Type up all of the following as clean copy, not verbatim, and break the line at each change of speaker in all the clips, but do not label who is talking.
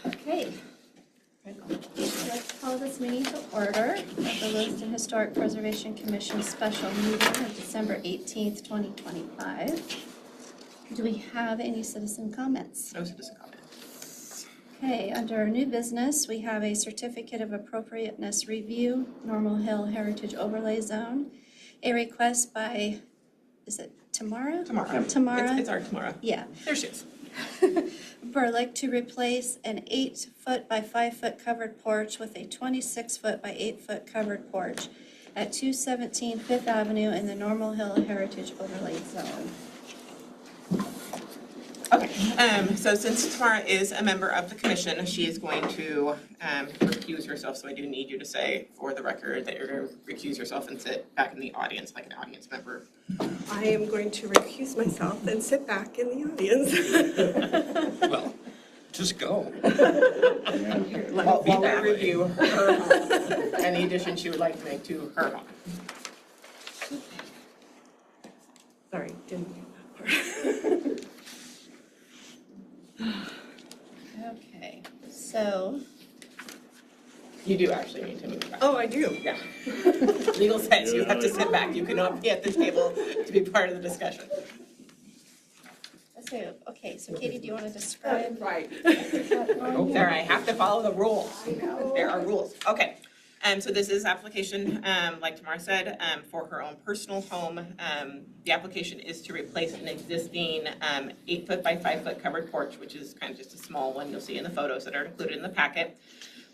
Okay. Let's call this meeting to order of the Lewiston Historic Preservation Commission special meeting of December 18th, 2025. Do we have any citizen comments?
No citizen comments.
Okay, under new business, we have a certificate of appropriateness review, Normal Hill Heritage Overlay Zone. A request by, is it Tamara? Tamara.
It's our Tamara.
Yeah.
There she is.
Burlick to replace an 8-foot by 5-foot covered porch with a 26-foot by 8-foot covered porch at 217 Fifth Avenue in the Normal Hill Heritage Overlay Zone.
Okay, so since Tamara is a member of the commission, she is going to recuse herself, so I do need you to say for the record that you're going to recuse yourself and sit back in the audience like an audience member.
I am going to recuse myself and sit back in the audience.
Well, just go.
While we review her home, any additions she would like to make to her home.
Sorry, didn't get that part.
Okay, so
You do actually need to move back.
Oh, I do.
Yeah. Legal says you have to sit back. You cannot be at the table to be part of the discussion.
okay, so Katie, do you want to describe?
Right.
There, I have to follow the rules. There are rules. Okay. So this is application, like Tamara said, for her own personal home. The application is to replace an existing 8-foot by 5-foot covered porch, which is kind of just a small one you'll see in the photos that are included in the packet,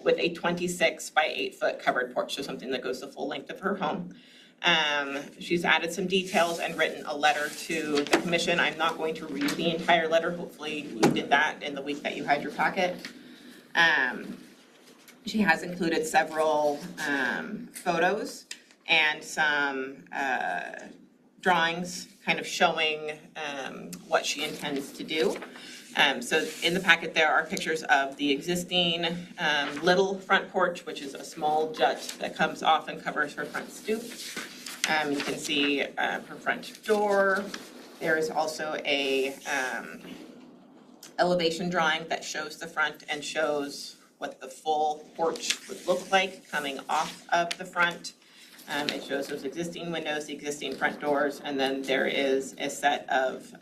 with a 26 by 8-foot covered porch, so something that goes the full length of her home. She's added some details and written a letter to the commission. I'm not going to read the entire letter. Hopefully you did that in the week that you had your packet. She has included several photos and some drawings kind of showing what she intends to do. So in the packet there are pictures of the existing little front porch, which is a small jut that comes off and covers her front stoop. You can see her front door. There is also a elevation drawing that shows the front and shows what the full porch would look like coming off of the front. It shows those existing windows, the existing front doors, and then there is a set of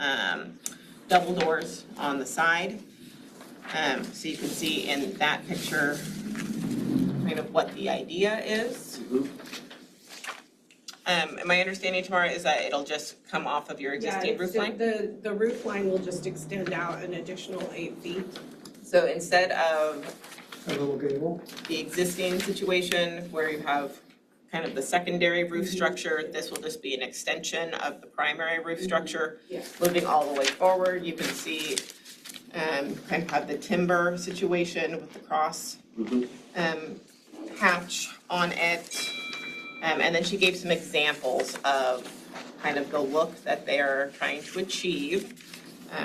double doors on the side. So you can see in that picture kind of what the idea is. My understanding, Tamara, is that it'll just come off of your existing roof line?
The roof line will just extend out an additional 8 feet.
So instead of
A little gable.
the existing situation where you have kind of the secondary roof structure, this will just be an extension of the primary roof structure.
Yeah.
Moving all the way forward, you can see kind of have the timber situation with the cross hatch on it. And then she gave some examples of kind of the look that they're trying to achieve.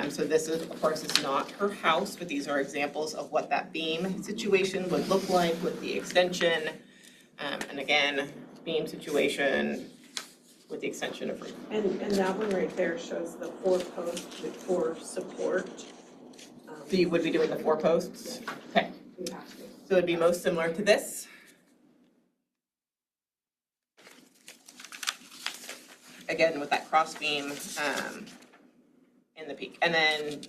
So this is, of course, is not her house, but these are examples of what that beam situation would look like with the extension. And again, beam situation with the extension of roof.
And that one right there shows the 4 posts with 4 support.
So you would be doing the 4 posts? Okay.
We have to.
So it'd be most similar to this. Again, with that cross beam in the peak. And then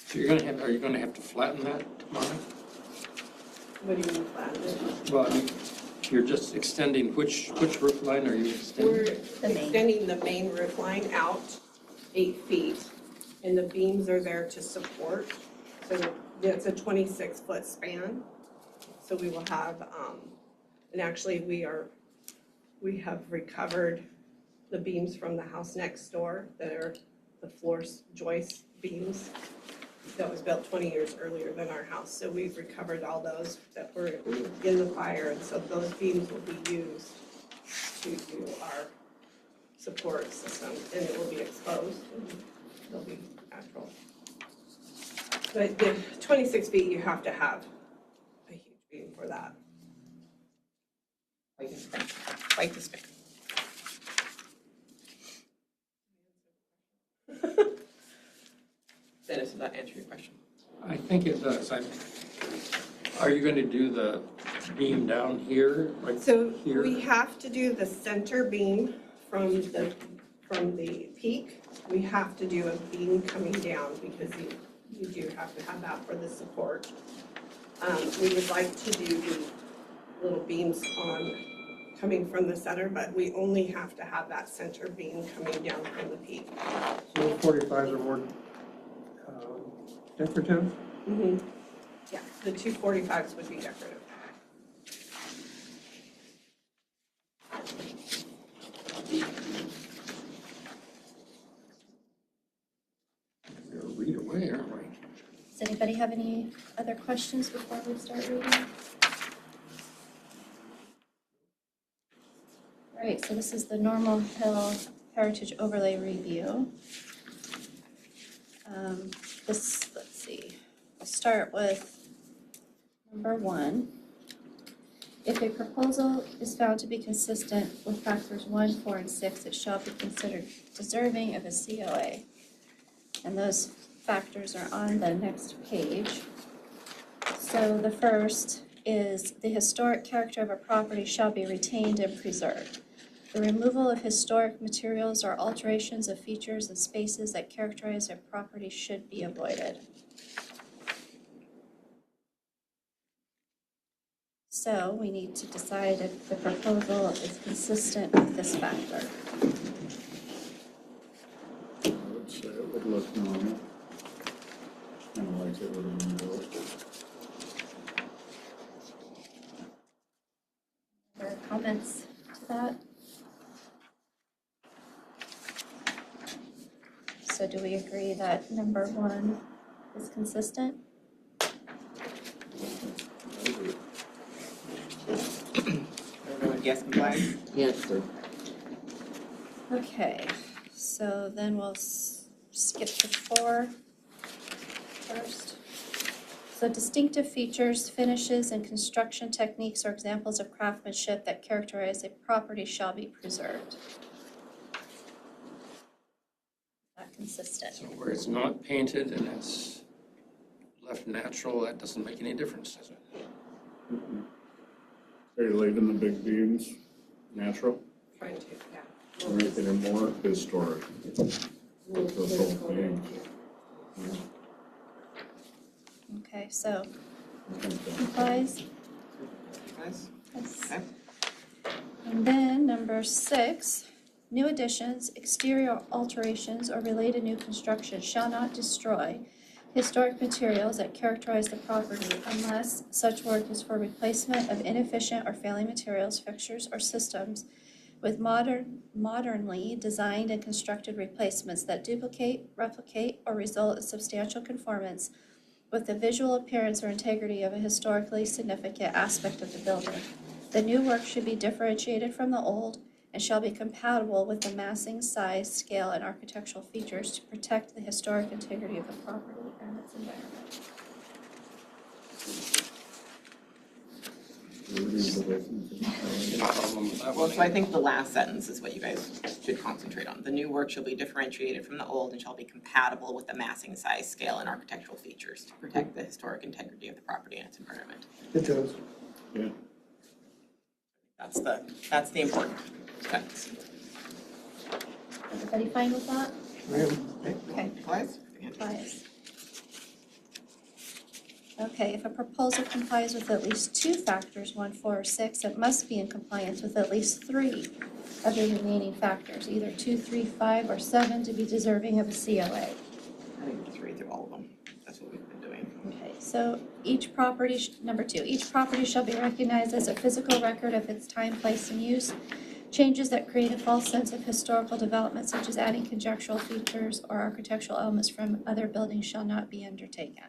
So are you gonna have to flatten that tomorrow?
What do you mean flattened?
Well, you're just extending, which roof line are you extending?
We're
main.
extending the main roof line out 8 feet, and the beams are there to support. So it's a 26-foot span. So we will have, and actually we have recovered the beams from the house next door that are the floor joist beams that was built 20 years earlier than our house. So we've recovered all those that were in the fire, and so those beams will be used to do our support system, and it will be exposed, and they'll be natural. But the 26 feet, you have to have a huge beam for that.
Quite the stick. Dennis, does that answer your question?
I think it does. Are you gonna do the beam down here, like
So
here?
we have to do the center beam from the peak. We have to do a beam coming down because you do have to have that for the support. We would like to do the little beams coming from the center, but we only have to have that center beam coming down from the peak.
So the 45s are more decorative?
Yeah, the 245s would be decorative.
We're gonna read away, aren't we?
Does anybody have any other questions before we start reading? All right, so this is the Normal Hill Heritage Overlay Review. Let's see, we'll start with number 1. If a proposal is found to be consistent with factors 1, 4, and 6, it shall be considered deserving of a COA. And those factors are on the next page. So the first is the historic character of a property shall be retained and preserved. The removal of historic materials or alterations of features and spaces that characterize a property should be avoided. So we need to decide if the proposal is consistent with this factor.
I would say it would look normal. Kind of like it would have been built.
Are there comments to that? So do we agree that number 1 is consistent?
Everyone yes complies?
Yes, sir.
Okay, so then we'll skip to 4 first. So distinctive features, finishes, and construction techniques are examples of craftsmanship that characterize a property shall be preserved. Not consistent.
So where it's not painted and it's left natural, that doesn't make any difference, does it?
Are you leaving the big beams natural?
Trying to, yeah.
Or making it more historic? Those whole beams.
Okay, so complies.
Guys?
Yes.
Okay.
And then number 6, new additions, exterior alterations, or related new construction shall not destroy historic materials that characterize the property unless such work is for replacement of inefficient or failing materials, fixtures, or systems with modernly designed and constructed replacements that duplicate, replicate, or result in substantial conformance with the visual appearance or integrity of a historically significant aspect of the building. The new work should be differentiated from the old and shall be compatible with the massing, size, scale, and architectural features to protect the historic integrity of the property and its environment.
Any problem with that
Well,
one?
so I think the last sentence is what you guys should concentrate on. The new work shall be differentiated from the old and shall be compatible with the massing, size, scale, and architectural features to protect the historic integrity of the property and its environment.
It does.
Yeah.
That's the important sentence.
Everybody fine with that? Okay.
Complies?
Complies. Okay, if a proposal complies with at least 2 factors, 1, 4, or 6, it must be in compliance with at least 3 of the remaining factors, either 2, 3, 5, or 7 to be deserving of a COA.
I think just read through all of them. That's what we've been doing.
Okay, so each property, number 2, each property shall be recognized as a physical record of its time, place, and use. Changes that create a false sense of historical development, such as adding conjectural features or architectural elements from other buildings, shall not be undertaken.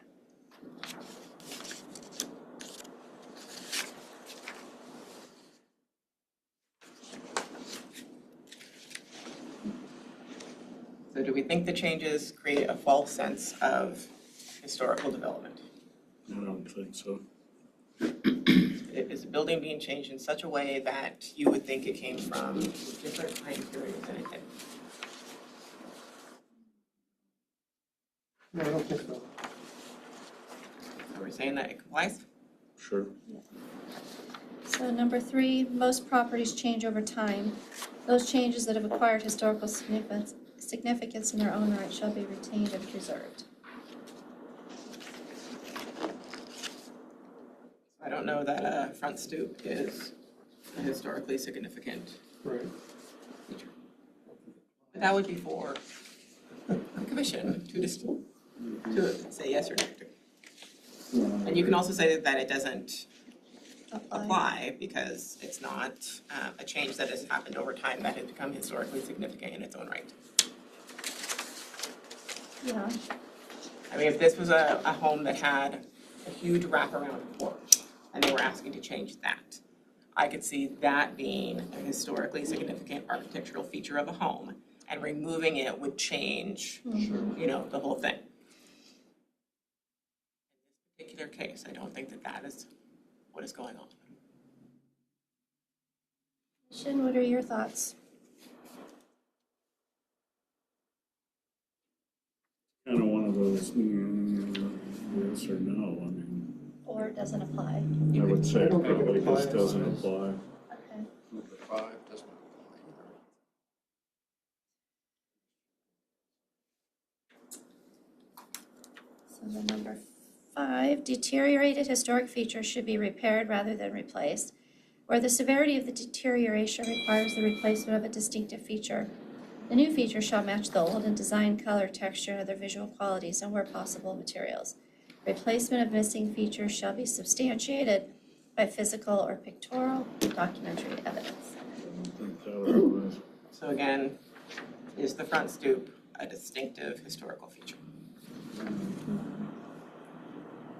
So do we think the changes create a false sense of historical development?
I don't think so.
Is the building being changed in such a way that you would think it came from different time periods than it did?
No, I don't think so.
Are we saying that it complies?
Sure.
So number 3, most properties change over time. Those changes that have acquired historical significance in their own right shall be retained and preserved.
I don't know that a front stoop is a historically significant
Right.
feature. But that would be for the commission to say yes or no to. And you can also say that it doesn't apply because it's not a change that has happened over time that has become historically significant in its own right.
Yeah.
I mean, if this was a home that had a huge wraparound porch and they were asking to change that, I could see that being a historically significant architectural feature of a home, and removing it would change, you know, the whole thing. In this particular case, I don't think that that is what is going on.
Shin, what are your thoughts?
Kind of one of those, yes or no, I mean,
Or it doesn't apply?
I would say
I
it
don't think it
probably
applies.
just doesn't apply.
Okay.
Number 5 doesn't apply
So the number 5, deteriorated historic features should be repaired rather than replaced. Where the severity of the deterioration requires the replacement of a distinctive feature, the new feature shall match the old in design, color, texture, and other visual qualities, and where possible, materials. Replacement of missing features shall be substantiated by physical or pictorial documentary evidence.
I don't think that applies.
So again, is the front stoop a distinctive historical feature? So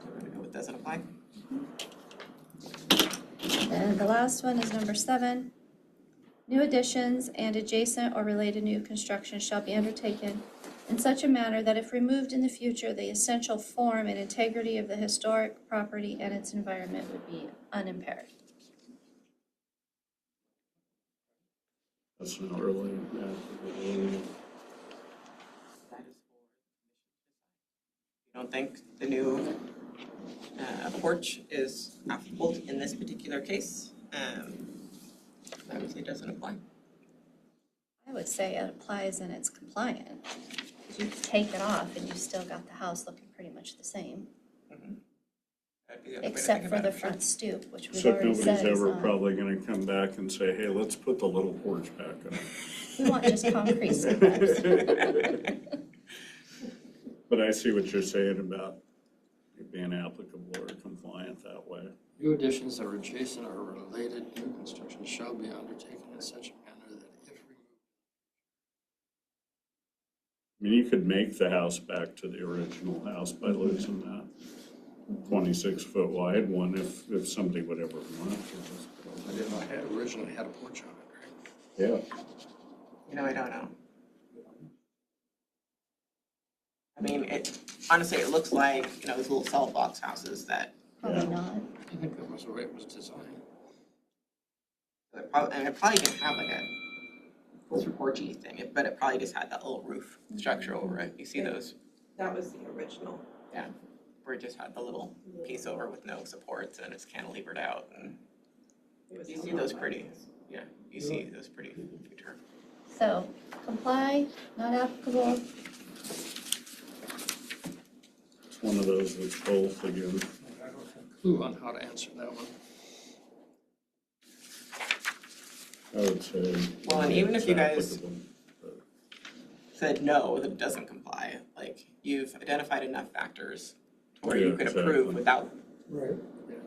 we're gonna go with doesn't apply.
And the last one is number 7. New additions and adjacent or related new construction shall be undertaken in such a manner that if removed in the future, the essential form and integrity of the historic property and its environment would be unimpaired.
That's not really,
That is for, you don't think the new porch is applicable in this particular case? I would say doesn't apply.
I would say it applies and it's compliant. You take it off and you've still got the house looking pretty much the same,
That'd be the other way to
except
think
for
about
the
it, sure.
front stoop, which we've
except
already
nobody's
said is
ever
not.
probably gonna come back and say, hey, let's put the little porch back on.
We want just concrete steps.
But I see what you're saying about it being applicable or compliant that way.
it. New additions that are adjacent or related new construction shall be undertaken in such a manner that if removed.
I mean, you could make the house back to the original house by losing that 26-foot wide one if somebody would ever want to.
But if I had originally had a porch on it, right?
Yeah.
You know, I don't know. I mean, honestly, it looks like, you know, those little solid box houses that,
Probably not.
I think that was the way it was designed.
it probably didn't have like a full porchy thing, but it probably just had that little roof structure over it. You see those,
That was the original.
where it just had the little piece over with no supports and it's cantilevered out, and
It was
you see
hung
those
up
pretty,
by-
yeah, you see those pretty future.
So comply, not applicable.
It's one of those that's both again.
I don't have a clue on how to answer that one.
I would say.
Well, and even if you guys-
it's applicable.
Said no, that it doesn't comply, like, you've identified enough factors to where you
Yeah,
could
exactly.
approve without,
Right.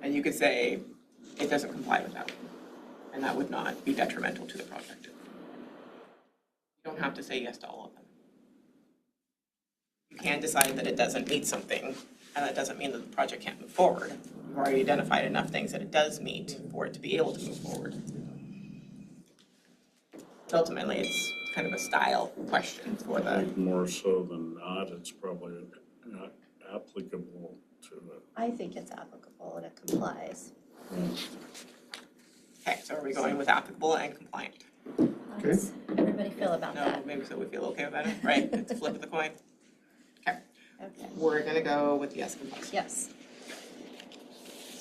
and you could say it doesn't comply without, and that would not be detrimental to the project. You don't have to say yes to all of them. You can decide that it doesn't meet something, and that doesn't mean that the project can't move forward. You've already identified enough things that it does meet for it to be able to move forward. But ultimately, it's kind of a style question for
I
the,
think more so than not, it's probably not applicable to it.
I think it's applicable and it complies.
okay, so are we going with applicable and compliant?
How does everybody feel about
No,
that?
maybe so we feel okay about it, right? It's a flip of the coin. Okay,
Okay,
we're gonna go with yes, compliant.
yes.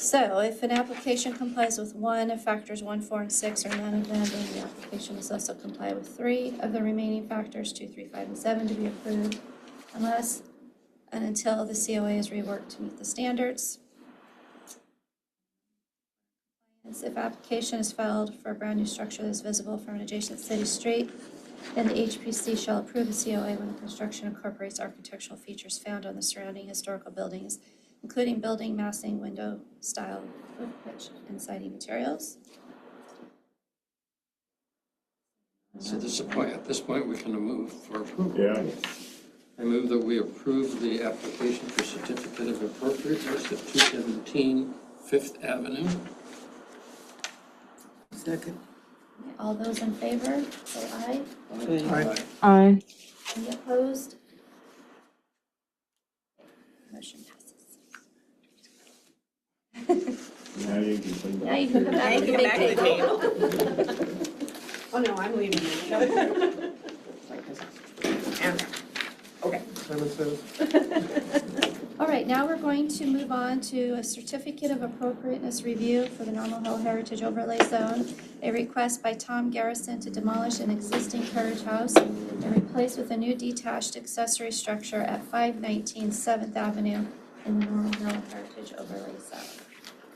So if an application complies with one of factors 1, 4, and 6, or none of them, then the application must also comply with 3 of the remaining factors, 2, 3, 5, and 7 to be approved, unless and until the COA is reworked to meet the standards. If application is filed for a brand new structure that is visible from an adjacent city street, then the HPC shall approve the COA when the construction incorporates architectural features found on the surrounding historical buildings, including building massing, window style, roof pitch, and siding materials.
So at this point, we can move for approval.
Yeah,
I move that we approve the application for certificate of appropriateness at 217 Fifth Avenue.
Second.
All those in favor, say aye.
Aye.
Aye.
Any opposed? Motion passes.
now you can say
Now you can come
Now
back
you
to
can
the
get back to
big
the
table.
Oh, no, I'm leaving it.
Okay.
All right, now we're going to move on to a certificate of appropriateness review for the Normal Hill Heritage Overlay Zone. A request by Tom Garrison to demolish an existing carriage house and replace with a new detached accessory structure at 519 7th Avenue in the Normal Hill Heritage Overlay Zone.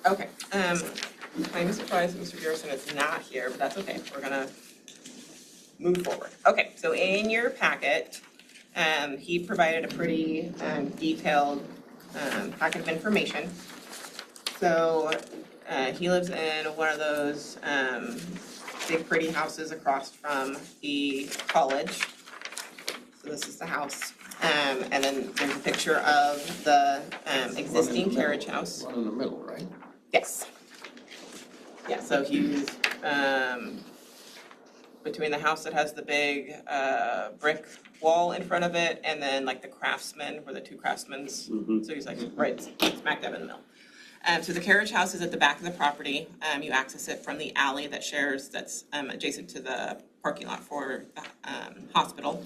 Okay, I'm surprised Mr. Garrison is not here, but that's okay, we're gonna move forward. Okay, so in your packet, he provided a pretty detailed packet of information. So he lives in one of those big pretty houses across from the college. So this is the house. And then there's a picture of the existing carriage house.
One in the middle, right?
Yes. Yeah, so he's between the house that has the big brick wall in front of it and then like the craftsman, where the two craftsmen's, so he's like right smack dab in the middle. So the carriage house is at the back of the property. You access it from the alley that's adjacent to the parking lot for the hospital.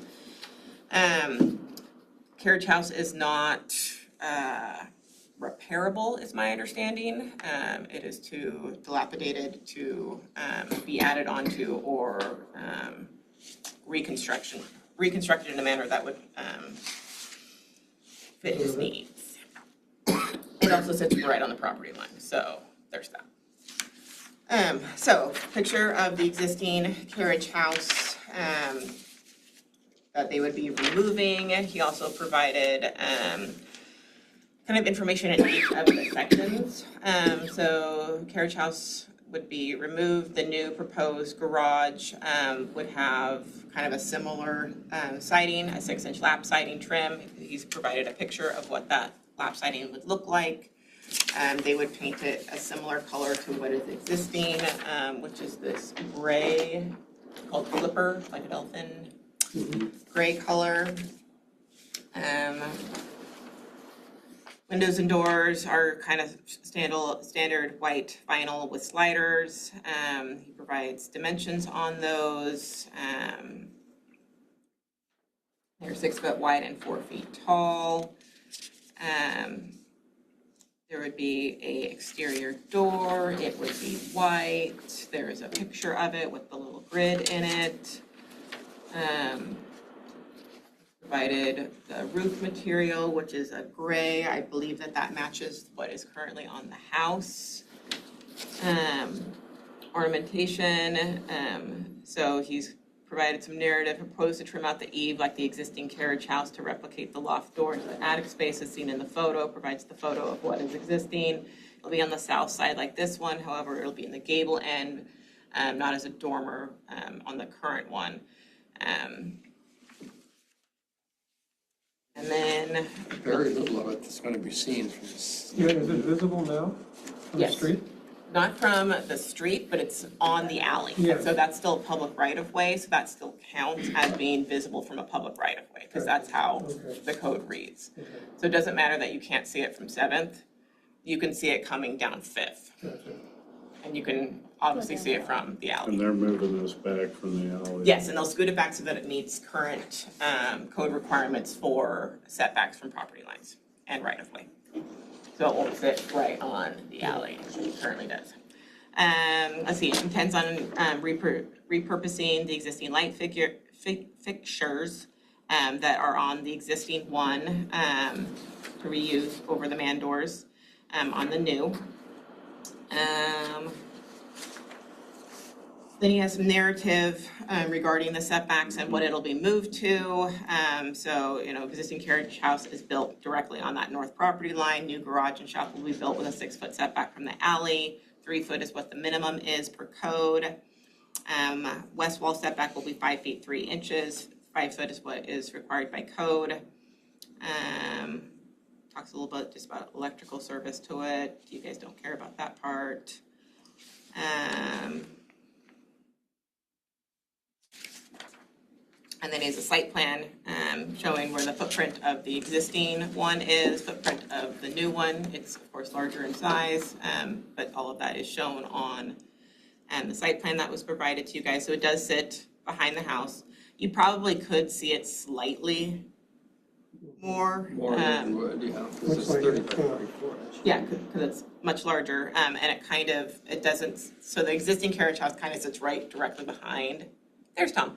Carriage house is not repairable, is my understanding. It is too dilapidated to be added onto or reconstructed in a manner that would fit his needs. It also sits right on the property line, so there's that. So picture of the existing carriage house that they would be removing. He also provided kind of information in each of the sections. So carriage house would be removed. The new proposed garage would have kind of a similar siding, a 6-inch lap siding trim. He's provided a picture of what that lap siding would look like. They would paint it a similar color to what is existing, which is this gray called flipper, like an elfin gray color. Windows and doors are kind of standard white vinyl with sliders. He provides dimensions on those. They're 6 foot wide and 4 feet tall. There would be a exterior door. It would be white. There is a picture of it with the little grid in it. Provided the roof material, which is a gray. I believe that matches what is currently on the house. Ornamentation, so he's provided some narrative, proposed to trim out the eave like the existing carriage house to replicate the loft door into the attic space as seen in the photo, provides the photo of what is existing. It'll be on the south side like this one, however, it'll be in the gable end, not as a dormer on the current one. And then,
Very little of it is going to be seen from this.
Yeah, is it visible now from the
Yes.
street?
not from the street, but it's on the alley.
Yeah.
So that's still a public right-of-way, so that still counts as being visible from a public right-of-way, because that's how
Okay.
the code reads.
Okay,
So it doesn't matter that you can't see it from Seventh, you can see it coming down Fifth,
gotcha.
and you can obviously see it from the alley.
And they're moving this back from the alley.
Yes, and they'll scoot it back so that it meets current code requirements for setbacks from property lines and right-of-way. So it won't sit right on the alley, as it currently does. Let's see, it intends on repurposing the existing light fixtures that are on the existing one to reuse over the man doors on the new. Then he has some narrative regarding the setbacks and what it'll be moved to. So, existing carriage house is built directly on that north property line. New garage and shop will be built with a 6-foot setback from the alley. 3 foot is what the minimum is per code. West wall setback will be 5 feet 3 inches. 5 foot is what is required by code. Talks a little bit just about electrical service to it. You guys don't care about that part. And then he has a site plan showing where the footprint of the existing one is, footprint of the new one. It's of course larger in size, but all of that is shown on the site plan that was provided to you guys. So it does sit behind the house. You probably could see it slightly more.
More than you would, yeah, because
Looks
it's
like
30
it,
by 34 inches.
Yeah, because it's much larger, and it doesn't, so the existing carriage house kind of sits right directly behind, there's Tom,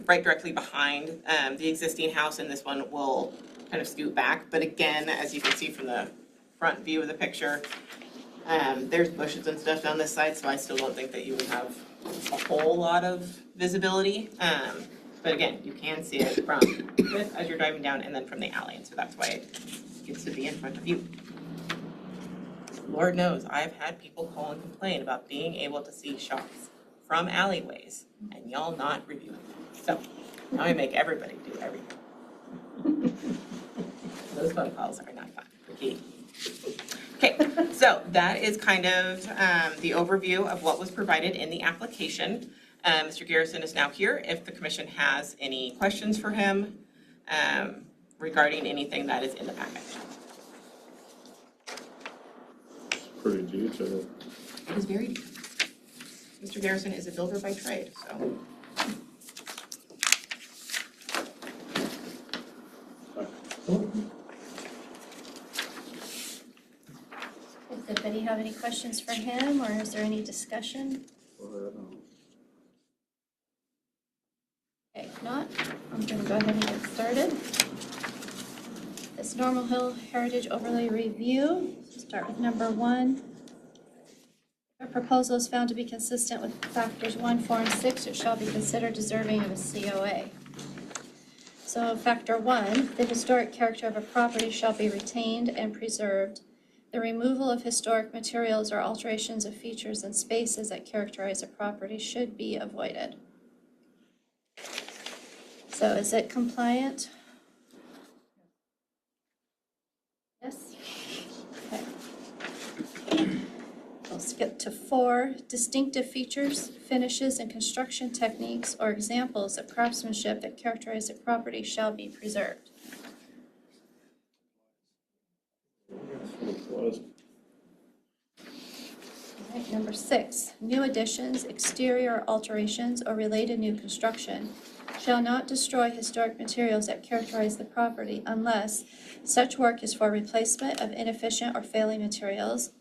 right directly behind the existing house, and this one will kind of scoot back. But again, as you can see from the front view of the picture, there's bushes and stuff down this side, so I still don't think that you would have a whole lot of visibility. But again, you can see it from this as you're driving down and then from the alley, and so that's why it gets to be in front of you. Lord knows, I've had people call and complain about being able to see shops from alleyways and y'all not reviewing them. So now I make everybody do everything. Those phone calls are not fun for Katie. Okay, so that is kind of the overview of what was provided in the application. Mr. Garrison is now here if the commission has any questions for him regarding anything that is in the packet.
Pretty detailed.
It is very detailed. Mr. Garrison is a builder by trade, so.
Does anybody have any questions for him, or is there any discussion? Okay, if not, I'm gonna go ahead and get started. This Normal Hill Heritage Overlay Review, start with number 1. If a proposal is found to be consistent with factors 1, 4, and 6, it shall be considered deserving of a COA. So factor 1, the historic character of a property shall be retained and preserved. The removal of historic materials or alterations of features and spaces that characterize a property should be avoided. So is it compliant? Yes? Okay. We'll skip to 4. Distinctive features, finishes, and construction techniques or examples of craftsmanship that characterize a property shall be preserved. Right, number 6, new additions, exterior alterations, or related new construction shall not destroy historic materials that characterize the property unless such work is for replacement of inefficient or failing materials,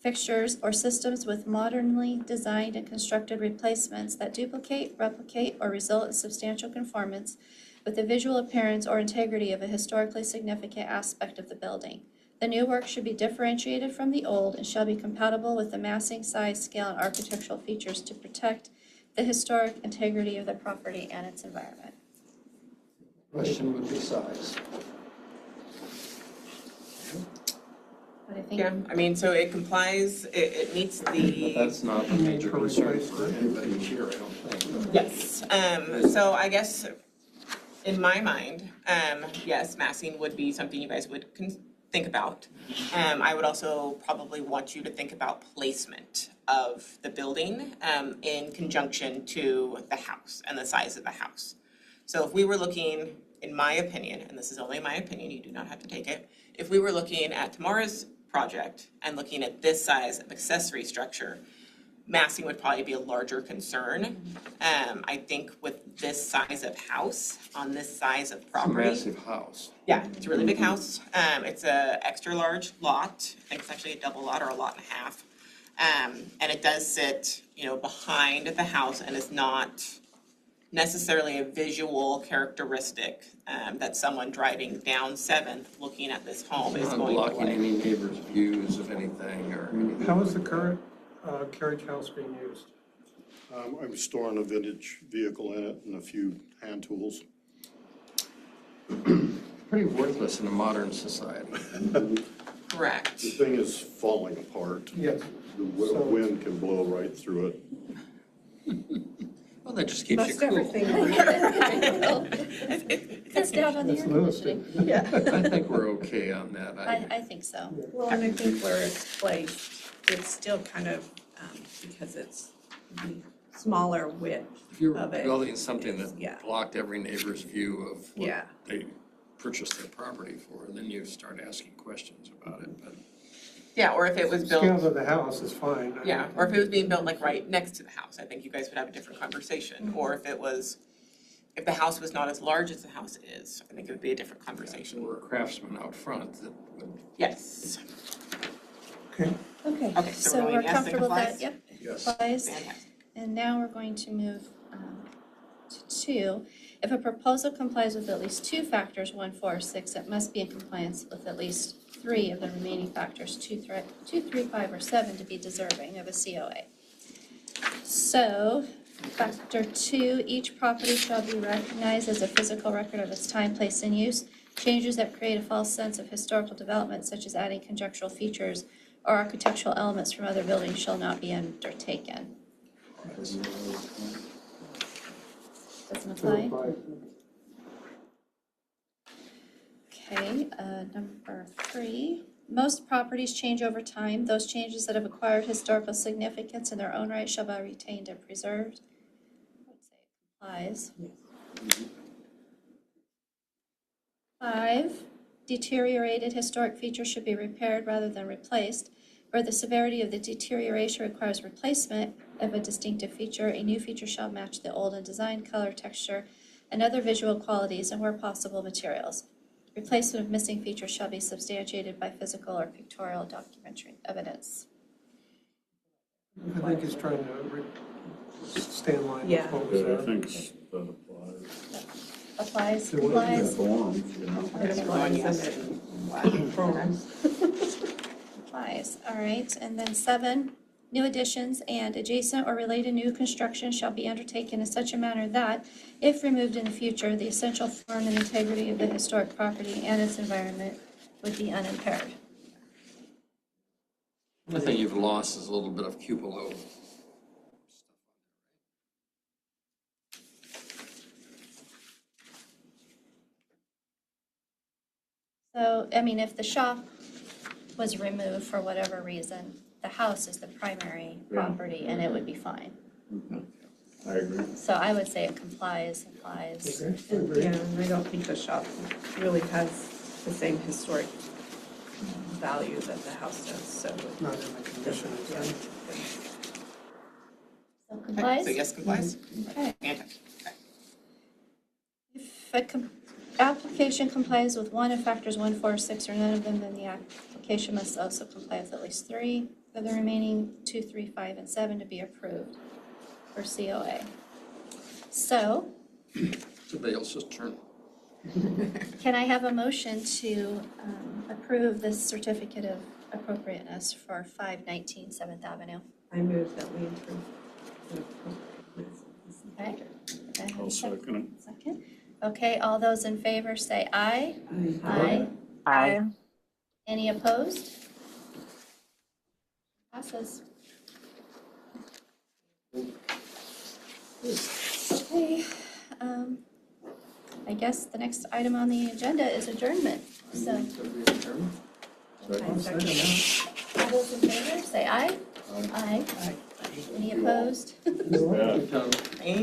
fixtures, or systems with modernly designed and constructed replacements that duplicate, replicate, or result in substantial conformance with the visual appearance or integrity of a historically significant aspect of the building. The new work should be differentiated from the old and shall be compatible with the massing, size, scale, and architectural features to protect the historic integrity of the property and its environment.
Question would be size.
But I think
Yeah, I mean, so it complies, it meets
But
the,
that's not a major concern for anybody here, I don't think.
yes. So I guess in my mind, yes, massing would be something you guys would think about. I would also probably want you to think about placement of the building in conjunction to the house and the size of the house. So if we were looking, in my opinion, and this is only my opinion, you do not have to take it, if we were looking at Tamara's project and looking at this size of accessory structure, massing would probably be a larger concern. I think with this size of house, on this size of
It's a
property.
massive house.
Yeah, it's a really big house. It's a extra large lot. I think it's actually a double lot or a lot and a half. And it does sit, behind the house and is not necessarily a visual characteristic that someone driving down 7th looking at this home is
It's not
going to
blocking
like.
any neighbor's views of anything or anything.
How is the current carriage house being used?
I'm storing a vintage vehicle in it and a few hand tools.
Pretty worthless in a modern society.
Correct.
The thing is falling apart.
Yes.
The
So-
wind can blow right through it.
Well, that just keeps you
Most
cool.
everything.
Cuts down on the
That's
air
Lewis
conditioning.
Yeah.
I think we're okay on that.
I think so.
Well, and I think where it's placed, it's still kind of, because it's the smaller width.
If you were
of it,
building something
yeah.
that blocked every neighbor's view of what
Yeah.
they purchased their property for, then you start asking questions about it, but.
Yeah, or if it was built.
Scales of the house is fine.
Yeah, or if it was being built like right next to the house, I think you guys would have a different conversation. Or if the house was not as large as the house is, I think it would be a different conversation.
Or a craftsman out front that would.
Yes,
Okay.
Okay,
Okay, so
so
we're
we're
going yes, it
comfortable with that,
complies?
yep,
Yes.
complies.
fantastic.
And now we're going to move to 2. If a proposal complies with at least 2 factors, 1, 4, or 6, it must be in compliance with at least 3 of the remaining factors, 2, 3, 5, or 7 to be deserving of a COA. So, factor 2, each property shall be recognized as a physical record of its time, place, and use. Changes that create a false sense of historical development, such as adding conjectural features or architectural elements from other buildings, shall not be undertaken. Doesn't apply? Okay, number 3. Most properties change over time. Those changes that have acquired historical significance in their own right shall be retained and preserved. I would say it applies. 5, deteriorated historic features should be repaired rather than replaced. Where the severity of the deterioration requires replacement of a distinctive feature, a new feature shall match the old in design, color, texture, and other visual qualities, and where possible, materials. Replacement of missing features shall be substantiated by physical or pictorial documentary evidence.
I think he's trying to stay in line
Yeah.
with what was
Yeah, I
there.
think that applies.
Applies,
So what is
complies,
Forms, you know.
It applies and forms.
applies, all right. And then 7, new additions and adjacent or related new construction shall be undertaken in such a manner that, if removed in the future, the essential form and integrity of the historic property and its environment would be unimpaired.
The thing you've lost is a little bit of cupola.
So, I mean, if the shop was removed for whatever reason, the house is the primary
Yeah.
property and it would be fine.
I agree.
So I would say it complies, applies.
Okay, I agree.
Yeah, and I don't think the shop really has the same historic value that the house does, so.
Not in the condition it's in.
So
Okay,
complies?
so yes, complies.
Okay.
Fantastic. Okay.
If a application complies with one of factors 1, 4, 6, or none of them, then the application must also comply with at least 3 of the remaining 2, 3, 5, and 7 to be approved for COA. So,
Somebody else's turn.
can I have a motion to approve this certificate of appropriateness for 519 7th Avenue?
I move that we approve the appropriateness.
Okay. Can I have a
I'll second it.
Second. Okay, all those in favor say aye.
Aye.
Aye. Any opposed? Passes. Okay, I guess the next item on the agenda is adjournment, so all those in favor, say aye. Aye. Any opposed?
Yeah.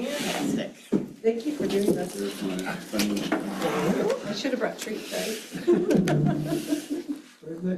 Fantastic.
Thank you for doing this.
Here's my thing.
I should have brought treats, right?
Where's that?